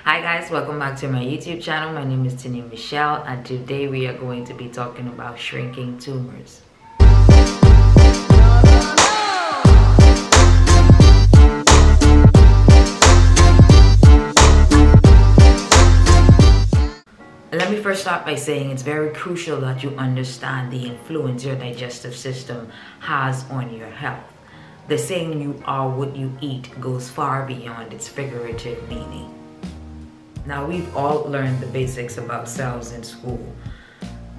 Hi guys, welcome back to my YouTube channel. My name is Tini Michelle and today we are going to be talking about shrinking tumors. Let me first start by saying it's very crucial that you understand the influence your digestive system has on your health. The saying "you are what you eat" goes far beyond its figurative meaning. Now, we've all learned the basics about cells in school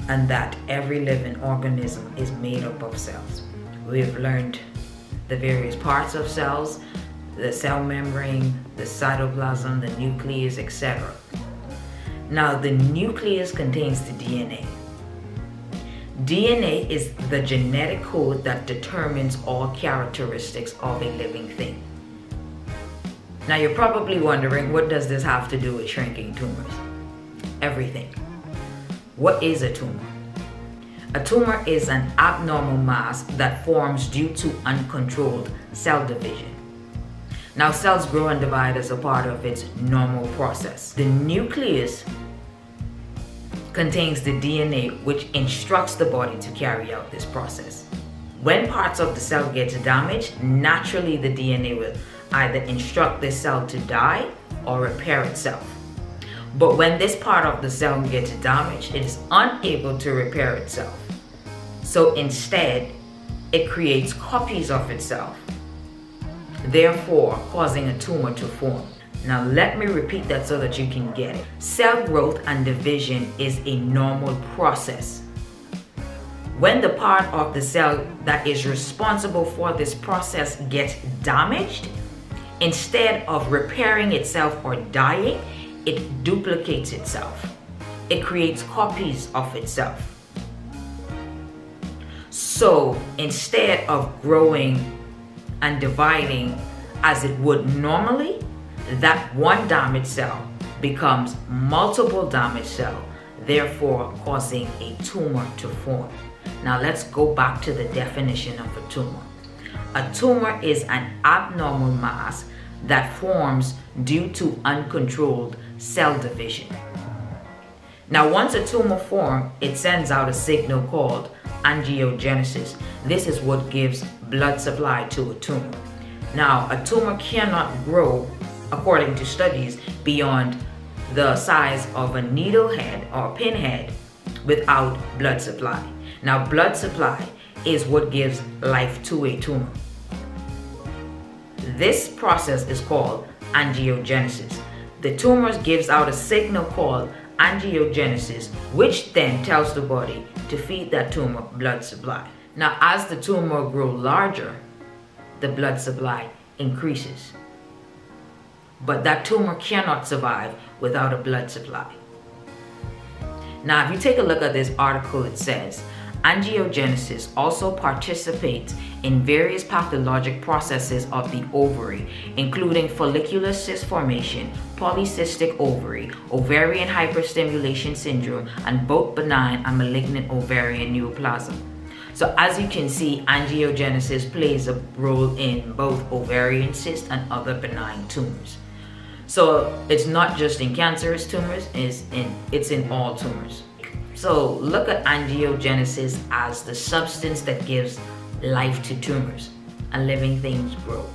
and that every living organism is made up of cells. We've learned the various parts of cells, the cell membrane, the cytoplasm, the nucleus, etc. Now, the nucleus contains the DNA. DNA is the genetic code that determines all characteristics of a living thing. Now you're probably wondering, what does this have to do with shrinking tumors? Everything. What is a tumor? A tumor is an abnormal mass that forms due to uncontrolled cell division. Now cells grow and divide as a part of its normal process. The nucleus contains the DNA, which instructs the body to carry out this process. When parts of the cell get damaged, naturally the DNA will either instruct the cell to die or repair itself. But when this part of the cell gets damaged, it is unable to repair itself. So instead, it creates copies of itself, therefore causing a tumor to form. Now let me repeat that so that you can get it. Cell growth and division is a normal process. When the part of the cell that is responsible for this process gets damaged, instead of repairing itself or dying, it duplicates itself. It creates copies of itself. So instead of growing and dividing as it would normally, that one damaged cell becomes multiple damaged cells, therefore causing a tumor to form. Now let's go back to the definition of a tumor. A tumor is an abnormal mass that forms due to uncontrolled cell division. Now once a tumor forms, it sends out a signal called angiogenesis. This is what gives blood supply to a tumor. Now a tumor cannot grow, according to studies, beyond the size of a needle head or pinhead without blood supply. Now blood supply is what gives life to a tumor. This process is called angiogenesis. The tumor gives out a signal called angiogenesis, which then tells the body to feed that tumor blood supply. Now as the tumor grows larger, the blood supply increases. But that tumor cannot survive without a blood supply. Now if you take a look at this article, it says, angiogenesis also participates in various pathologic processes of the ovary, including follicular cyst formation, polycystic ovary, ovarian hyperstimulation syndrome, and both benign and malignant ovarian neoplasm. So as you can see, angiogenesis plays a role in both ovarian cysts and other benign tumors. So it's not just in cancerous tumors, it's in all tumors. So look at angiogenesis as the substance that gives life to tumors and living things grow.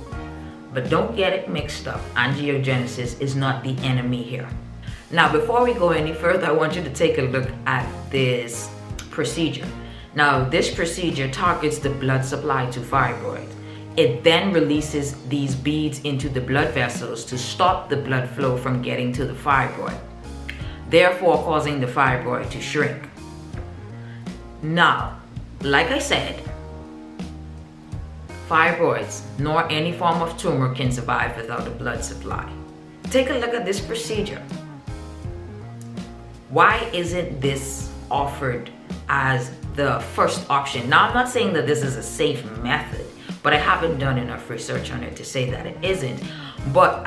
But don't get it mixed up. Angiogenesis is not the enemy here. Now before we go any further, I want you to take a look at this procedure. Now this procedure targets the blood supply to fibroids. It then releases these beads into the blood vessels to stop the blood flow from getting to the fibroid, therefore causing the fibroid to shrink. Now, like I said, fibroids nor any form of tumor can survive without a blood supply. Take a look at this procedure. Why isn't this offered as the first option? Now, I'm not saying that this is a safe method, but I haven't done enough research on it to say that it isn't. But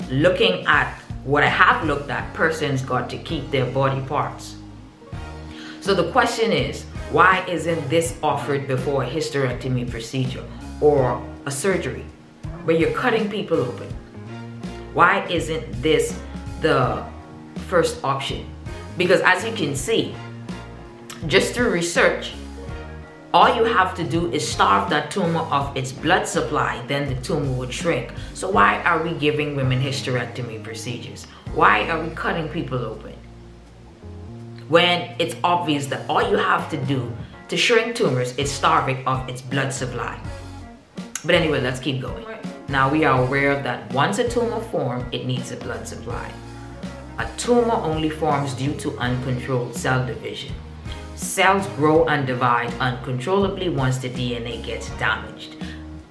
looking at what I have looked at, persons got to keep their body parts. So the question is, why isn't this offered before a hysterectomy procedure or a surgery where you're cutting people open? Why isn't this the first option, because as you can see, just through research, all you have to do is starve that tumor of its blood supply, then the tumor would shrink. So why are we giving women hysterectomy procedures? Why are we cutting people open? When it's obvious that all you have to do to shrink tumors is starve it of its blood supply. But anyway, let's keep going. Now we are aware that once a tumor forms, it needs a blood supply. A tumor only forms due to uncontrolled cell division. Cells grow and divide uncontrollably once the DNA gets damaged.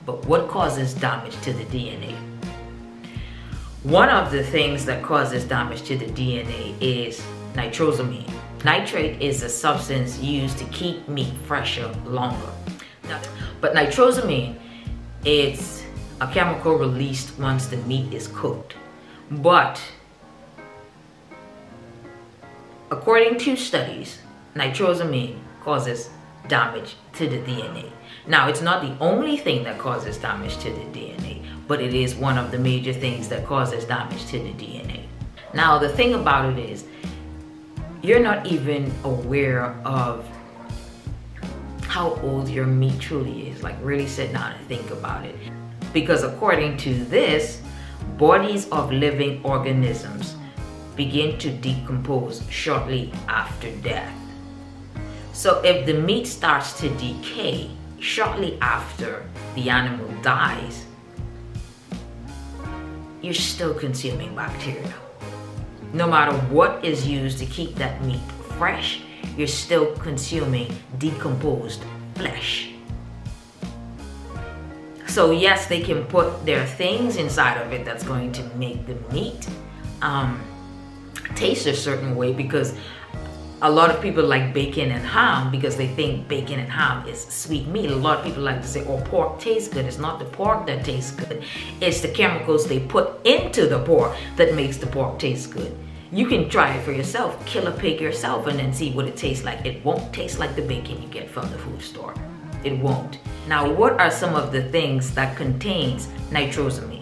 But what causes damage to the DNA? One of the things that causes damage to the DNA is nitrosamine. Nitrate is a substance used to keep meat fresher longer. But nitrosamine, it's a chemical released once the meat is cooked. But according to studies, nitrosamine causes damage to the DNA. Now, it's not the only thing that causes damage to the DNA, but it is one of the major things that causes damage to the DNA. Now, the thing about it is, you're not even aware of how old your meat truly is. Like, really sit down and think about it. Because according to this, bodies of living organisms begin to decompose shortly after death. So if the meat starts to decay shortly after the animal dies, you're still consuming bacteria. No matter what is used to keep that meat fresh, you're still consuming decomposed flesh. So yes, they can put their things inside of it that's going to make the meat taste a certain way, because a lot of people like bacon and ham because they think bacon and ham is sweet meat. A lot of people like to say, oh, pork tastes good. It's not the pork that tastes good. It's the chemicals they put into the pork that makes the pork taste good. You can try it for yourself. Kill a pig yourself and then see what it tastes like. It won't taste like the bacon you get from the food store. It won't. Now, what are some of the things that contains nitrosamine?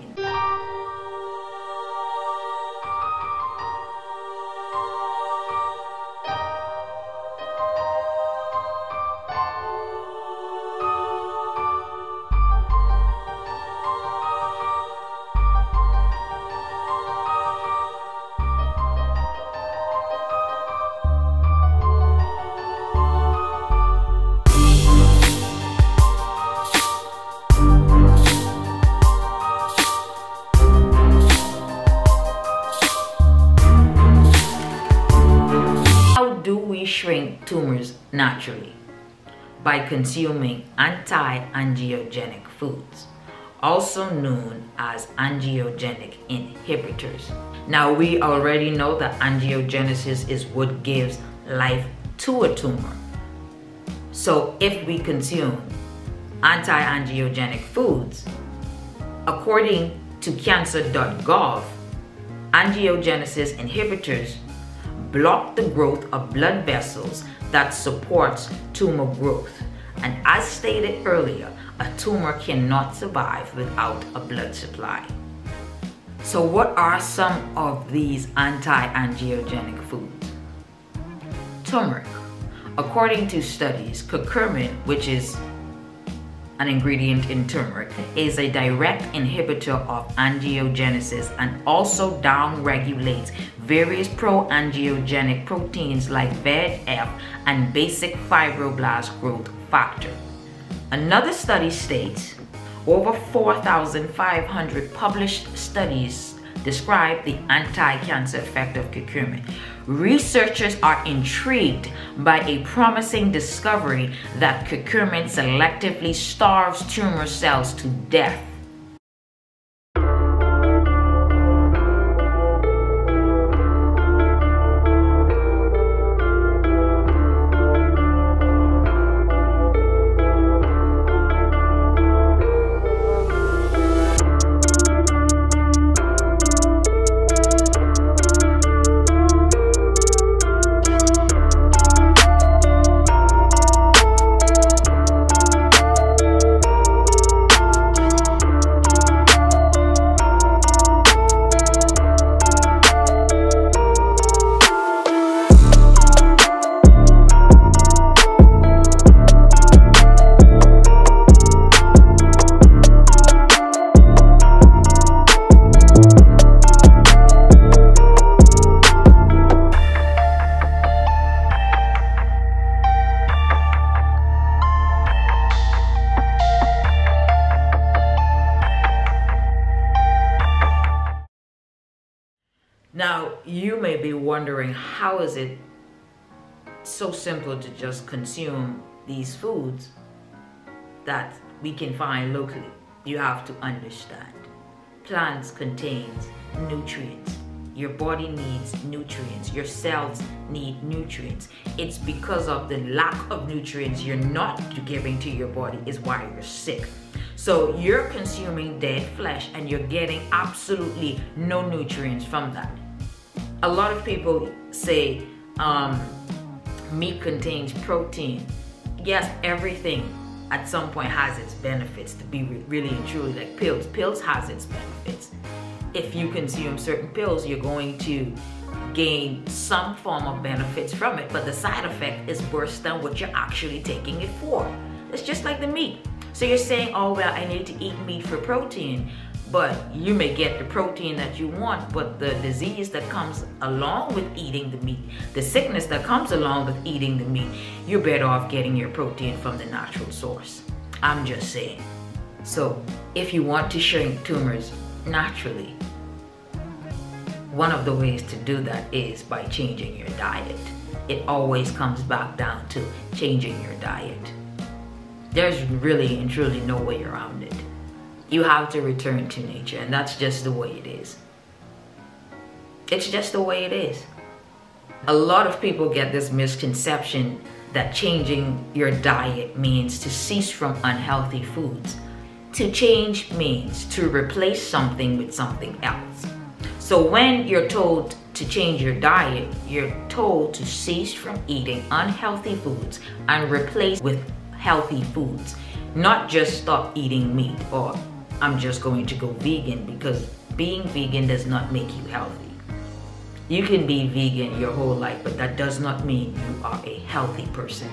Shrink tumors naturally by consuming anti-angiogenic foods, also known as angiogenic inhibitors. Now, we already know that angiogenesis is what gives life to a tumor. So if we consume anti-angiogenic foods, according to cancer.gov, angiogenesis inhibitors block the growth of blood vessels that supports tumor growth. And as stated earlier, a tumor cannot survive without a blood supply. So what are some of these anti-angiogenic foods? Turmeric. According to studies, curcumin, which is an ingredient in turmeric, is a direct inhibitor of angiogenesis and also downregulates various pro-angiogenic proteins like VEGF and basic fibroblast growth factor. Another study states over 4,500 published studies describe the anti-cancer effect of curcumin. Researchers are intrigued by a promising discovery that curcumin selectively starves tumor cells to death. Now, you may be wondering, how is it so simple to just consume these foods that we can find locally? You have to understand, plants contains nutrients. Your body needs nutrients. Your cells need nutrients. It's because of the lack of nutrients you're not giving to your body is why you're sick. So you're consuming dead flesh and you're getting absolutely no nutrients from that. A lot of people say meat contains protein. Yes, everything at some point has its benefits, to be really and truly, like pills. Pills has its benefits. If you consume certain pills, you're going to gain some form of benefits from it, but the side effect is worse than what you're actually taking it for. It's just like the meat. So you're saying, oh, well, I need to eat meat for protein, but you may get the protein that you want, but the disease that comes along with eating the meat, the sickness that comes along with eating the meat, you're better off getting your protein from the natural source. I'm just saying. So if you want to shrink tumors naturally, one of the ways to do that is by changing your diet. It always comes back down to changing your diet. There's really and truly no way around it. You have to return to nature, and that's just the way it is. It's just the way it is. A lot of people get this misconception that changing your diet means to cease from unhealthy foods. To change means to replace something with something else. So when you're told to change your diet, you're told to cease from eating unhealthy foods and replace with healthy foods. Not just stop eating meat or I'm just going to go vegan, because being vegan does not make you healthy. You can be vegan your whole life, but that does not mean you are a healthy person.